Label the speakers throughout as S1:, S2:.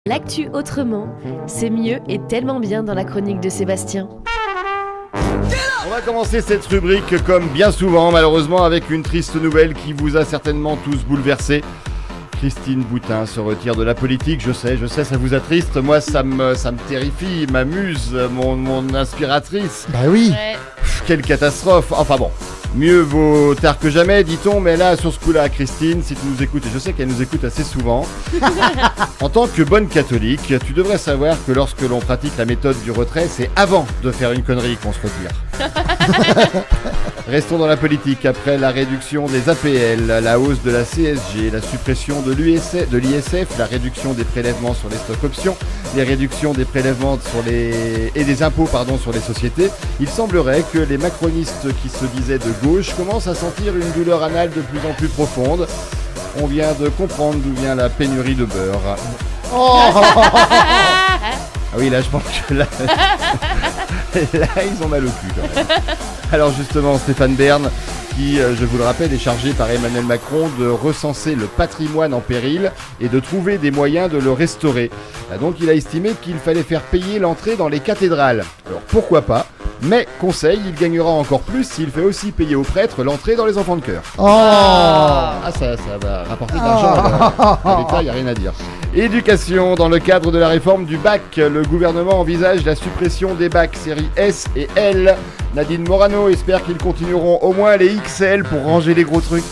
S1: L'actu autrement, c'est mieux et tellement bien dans la chronique de Sébastien.
S2: On va commencer cette rubrique comme bien souvent, malheureusement, avec une triste nouvelle qui vous a certainement tous bouleversés. Christine Boutin se retire de la politique, je sais, ça vous attriste. Moi, ça me terrifie, m'amuse, mon inspiratrice.
S3: Bah oui.
S1: Ouais.
S2: Quelle catastrophe. Enfin bon, mieux vaut tard que jamais, dit-on. Mais là, sur ce coup-là, Christine, si tu nous écoutes, et je sais qu'elle nous écoute assez souvent, en tant que bonne catholique, tu devrais savoir que lorsque l'on pratique la méthode du retrait, c'est avant de faire une connerie qu'on se retire. Restons dans la politique. Après la réduction des APL, la hausse de la CSG, la suppression de l'ISF, la réduction des prélèvements sur les stocks options, les réductions des prélèvements et des impôts sur les sociétés, il semblerait que les macronistes qui se disaient de gauche commencent à sentir une douleur anale de plus en plus profonde. On vient de comprendre d'où vient la pénurie de beurre.
S3: Oh.
S2: Ah oui, là je pense que là ils ont mal au cul quand même. Alors justement, Stéphane Bern, qui, je vous le rappelle, est chargé par Emmanuel Macron de recenser le patrimoine en péril et de trouver des moyens de le restaurer. Donc il a estimé qu'il fallait faire payer l'entrée dans les cathédrales. Alors pourquoi pas ? Mais conseil, il gagnera encore plus s'il fait aussi payer aux prêtres l'entrée dans les enfants de chœur.
S3: Oh.
S2: Ah ça va rapporter de l'argent à l'État, il n'y a rien à dire. Éducation, dans le cadre de la réforme du bac, le gouvernement envisage la suppression des bacs série S et L. Nadine Morano espère qu'ils continueront au moins les XL pour ranger les gros trucs.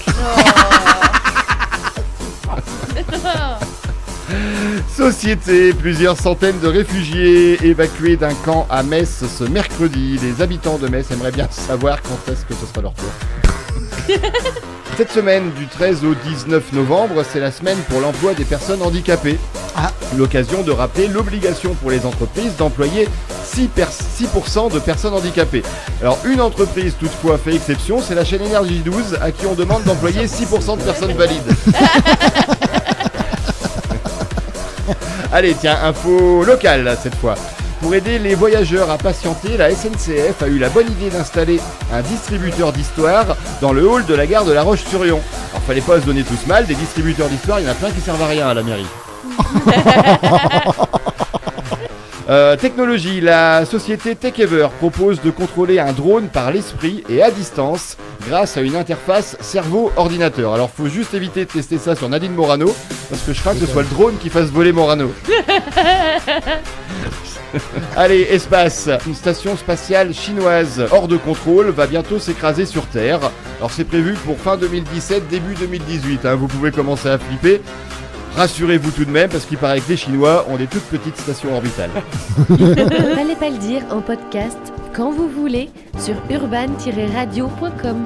S2: Société, plusieurs centaines de réfugiés évacués d'un camp à Metz ce mercredi. Les habitants de Metz aimeraient bien savoir quand est-ce que ce sera leur tour. Cette semaine, du 13 au 19 novembre, c'est la semaine pour l'emploi des personnes handicapées. L'occasion de rappeler l'obligation pour les entreprises d'employer 6% de personnes handicapées. Alors, une entreprise toutefois fait exception, c'est la chaîne Énergie 12, à qui on demande d'employer 6% de personnes valides. Allez, tiens, info locale cette fois. Pour aider les voyageurs à patienter, la SNCF a eu la bonne idée d'installer un distributeur d'histoire dans le hall de la gare de La Roche-sur-Yon. Alors fallait pas se donner tous mal, des distributeurs d'histoire, il y en a plein qui servent à rien à la mairie. Technologie, la société TechEver propose de contrôler un drone par l'esprit et à distance grâce à une interface cerveau-ordinateur. Alors faut juste éviter de tester ça sur Nadine Morano parce que je crains que ce soit le drone qui fasse voler Morano. Allez, espace. Une station spatiale chinoise hors de contrôle va bientôt s'écraser sur Terre. Alors c'est prévu pour fin 2017, début 2018. Vous pouvez commencer à flipper. Rassurez-vous tout de même parce qu'il paraît que les Chinois ont des toutes petites stations orbitales.
S1: Fallait pas le dire en podcast quand vous voulez sur urban-radio.com.